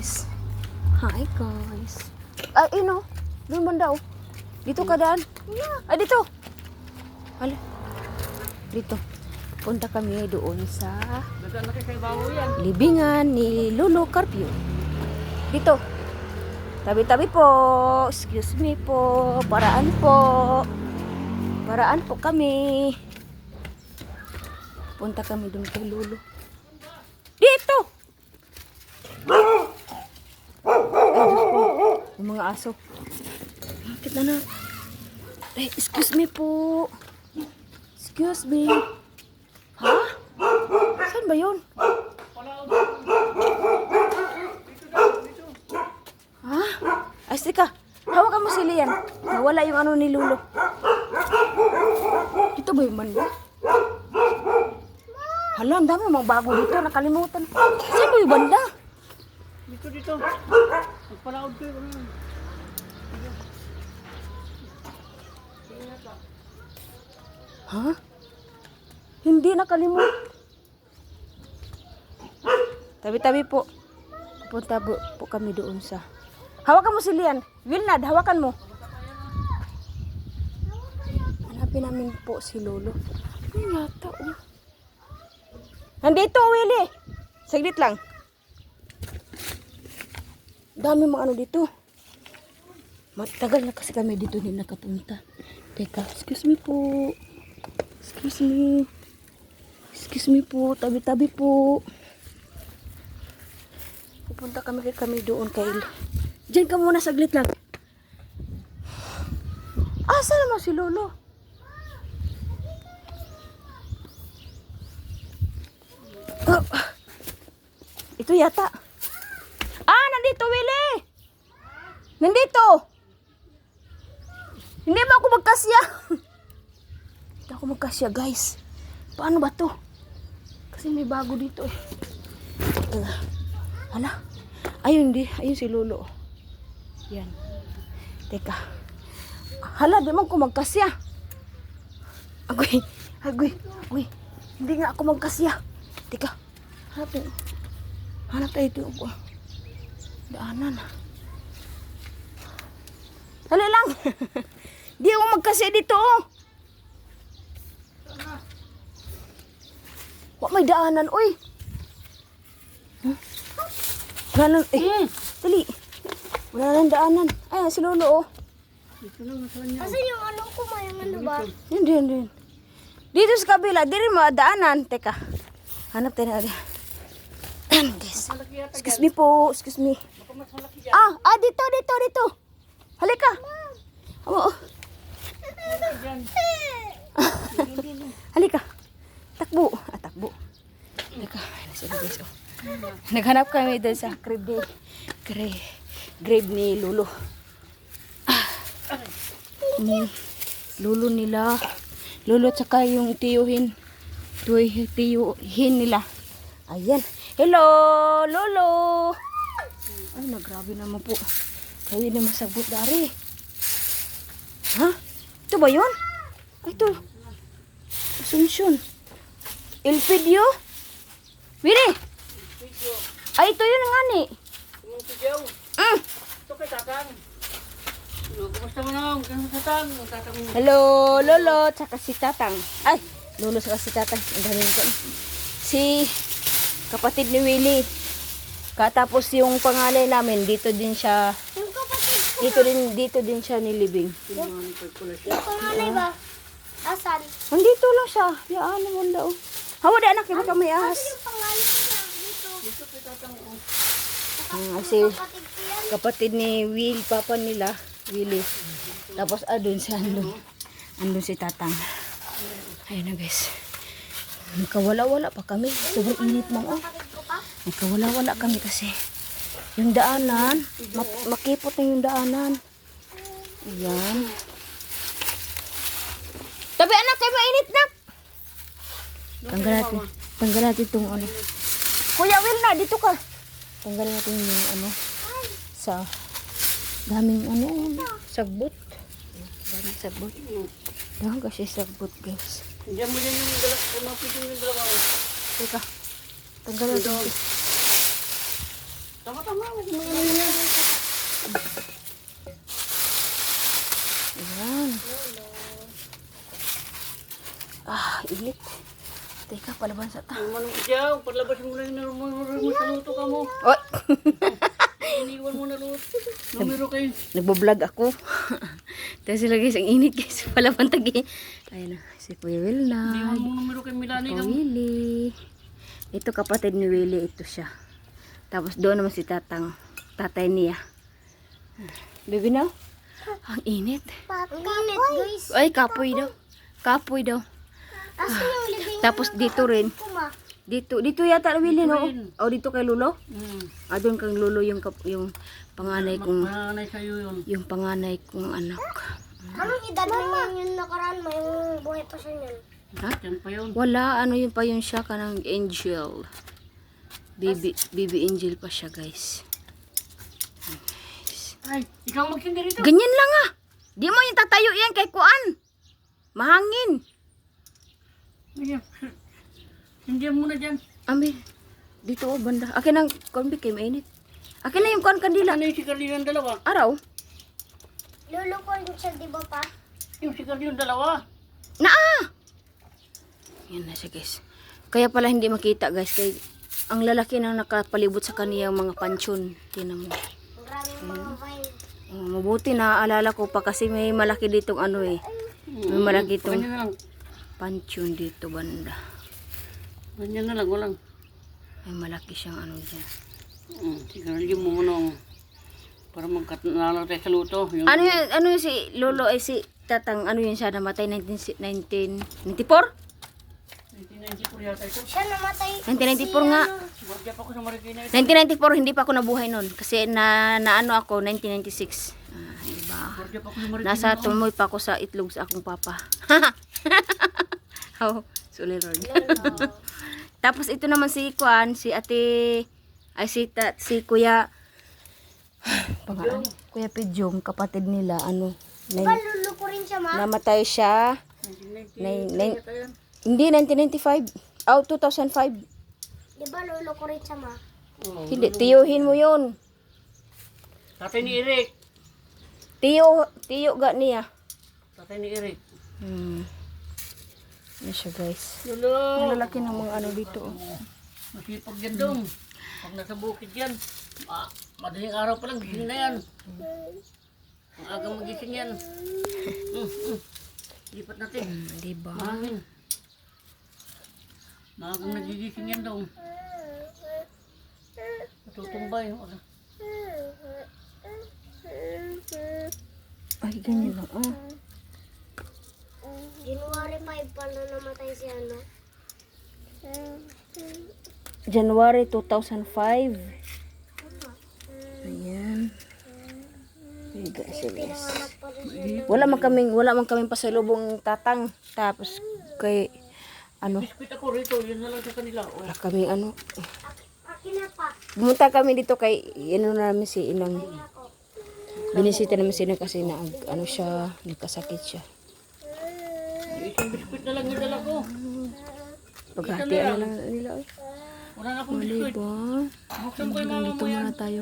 guys. Hi guys. Ay, ino. Doon man daw. Dito ka daan. Ay, dito. Hala. Dito. Punta kami doon sa libingan ni Lolo Carpio. Dito. Tabi-tabi po. Excuse me po. Paraan po. Paraan po kami. Punta kami doon kay Lolo. Dito! Yung mga aso. Bakit na na? Ay, excuse me po. Excuse me. Ha? Saan ba yun? Ha? Ay, sika. Hawakan mo si Lian. Nawala yung ano ni Lolo. Ito ba yung banda? Hala, ang dami mga bago dito. Nakalimutan. Saan ba yung banda? Dito. Magpalaod kayo. Ha? Hindi nakalimut. Tabi-tabi po. Pupunta po kami doon sa... Hawakan mo si Lian. Wilnad, hawakan mo. Hanapin namin po si Lolo. Ano yata, oh. Nandito, Willie. Saglit lang. Dami mga ano dito. Matagal na kasi kami dito din nakapunta. Teka, excuse me po. Excuse me. Excuse me po. Tabi-tabi po. Pupunta kami doon kay... Diyan ka muna, saglit lang. Asa naman si Lolo? Oh. Ito yata. Nandito, Willie! Nandito! Hindi ba ako magkasya? Hindi ako magkasya, guys. Paano ba to? Kasi may bago dito eh. Hala. Ayun, ayun si Lolo. Yan. Teka. Hala, di man ako magkasya. Agoy. Hindi nga ako magkasya. Teka. Hanap tayo ito. Daanan. Dali lang. Di ako magkasya dito. Wak may daanan, oy. Daanan, dali. Wala lang daanan. Ay, si Lolo, oh. Kasi yung ano ko, may ano ba? Hindi. Dito sa kabila, di rin daanan. Teka, hanap tayo na. Excuse me po, excuse me. Dito. Halika. Oh. Halika. Takbo. Halika. Naghanap kami doon sa grave ni Lolo. Ni Lolo nila. Lolo tsaka yung tiyuhin nila. Ayan. Hello, Lolo. Ay, nagrabe naman po. Kayo na masagot dari. Ha? Ito ba yun? Ay, ito. Asunsyon. Elpidio? Bili. Ay, ito yun nga ni. Ito kay Tatang. Kumusta mo na? Tatang. Hello, Lolo. Tsaka si Tatang. Ay, Lolo tsaka si Tatang. Ang dami ko. Si kapatid ni Willie. Katapos yung pangalay namin, dito din siya. Yung kapatid ko. Dito din siya nilibing. Yung pangalay ba? Asan? Nandito lang siya. Yaan naman daw. Hawa di anak, iba kami ahas. Yung pangalay ko na dito. Kasi Kapatid ko yan. kapatid ni Will, papa nila, Willie. Tapos adun si andun si Tatang. Ayun na guys. Nagkawala-wala pa kami. Sobrang init man oh. Kapatid ko pa? Nagkawala-wala kami kasi yung daanan, makipot na yung daanan. Ayan. Tabi anak, kayo mainit na. Tanggal natin itong ano. Kuya Will na, dito ka. Tanggalin natin yung ano sa daming ano, sagbot. Daming sagbot. Dahan kasi sagbot guys. Diyan mo dyan yung dalawa. yung dalawa. Teka, tanggalin natin. Tama-tama. Mga yan. Ayan. Ah, init. Teka, palaban sa ta. Ang manong siya, paglabasin mo na yung narumang mo sa luto ka mo. Oy! Iniwan mo na luto. Numero kayo. Nagbo-vlog ako. Tapos sila guys, ang init guys. Palaban tagi. Ayun na, si Kuya Will na. Iniwan mo numero kay Milani ka mo. Willie. Ito kapatid ni Willie, ito siya. Tapos doon naman si tatay niya. Baby na? Ang init. Ang init, guys. Ay, kapoy daw. Kapoy daw. Asa yung living Tapos dito rin. ko, ma? Dito yata Willie, no? rin. O, dito kay Lulo? Hmm. Doon kang Lulo yung panganay kong, Mananay sa'yo yun. yung panganay kong anak. Anong edad na niyan yung nakaraan mo? Yung buhay pa siya niyan? Ha? Yan pa yun. Wala, ano yun pa yun siya, kanang angel. Baby angel pa siya, guys. Ay, ikaw magsindi rito. Ganyan lang ah. Di mo yung tatayo yan kay Kuan. Mahangin. Hindi mo na dyan. Ami, dito oh, banda. Akin ang konbi kay mainit. Akin na yung Kuan kandila. Ano yung sigarilyo ng dalawa? Araw. Lolo ko rin siya, di ba pa? Yung sigarilyo ng dalawa. Naa! Yan na siya, guys. Kaya pala hindi makita, guys. Kay ang lalaki na nakapalibot sa kaniyang mga pansyon. Tinan mo. Maraming mga vine. Mabuti na alala ko pa kasi may malaki ditong ano eh. May malaki Ganyan itong na lang. pansyon dito banda. Ganyan na lang, walang. May malaki siyang ano dyan. Sigarilyo mo muna. Para magkatanalang tayo sa luto. Yung Ano yun si Lolo ay si Tatang, ano yun siya namatay 1994? 1994 yata ito. Siya namatay. 1994 nga. Guardia pa ko sa Marikina ito. 1994 hindi pa ako nabuhay noon kasi naano ako 1996. Diba? Guardia pa ko sa Marikina. Nasa tumoy pa ako sa itlog sa akong papa. Oh, suliron. Tapos ito naman si Kuan, si Ate ay si Kuya pangalan, Kuya Pidjong, kapatid nila ano. Di ba lolo ko rin siya, ma? Namatay siya 1990 yata yan. hindi 1995. 2005. Di ba lolo ko rin siya, ma? Oo. Hindi, tiyuhin mo yun. Tatay ni Eric. Tiyo ga niya. Tatay ni Eric. Yan siya, guys. Lolo. Malalaki ng mga ano dito. Oh. Masipag yan dong. Pag nasa bukid yan. Madaling araw pa lang gising na yan. Ang aga magising yan. Lipat natin. Diba? Mahangin. Maagang nagigising yan dong. Matutumbay. Ay, ganyan lang. Ah. January 5 pa na namatay si ano. January 2005. Ayan. Biga siya, guys. Anak pa rin siya. Wala man kaming pasalubong tatang. Tapos kay ano, Biskuit ako rito. Yun na lang sa kanila. O, wala kaming ano. Akin na pa. Bumunta kami dito kay ano namin si Inang. Binisita namin si Inang kasi na ano siya, nagkasakit siya. isang biskuit na lang yung dala ko. Paghati ano lang nila. Wala na akong Wala biskuit. ba? Buksan mo kay mama Dito mo yan. muna tayo.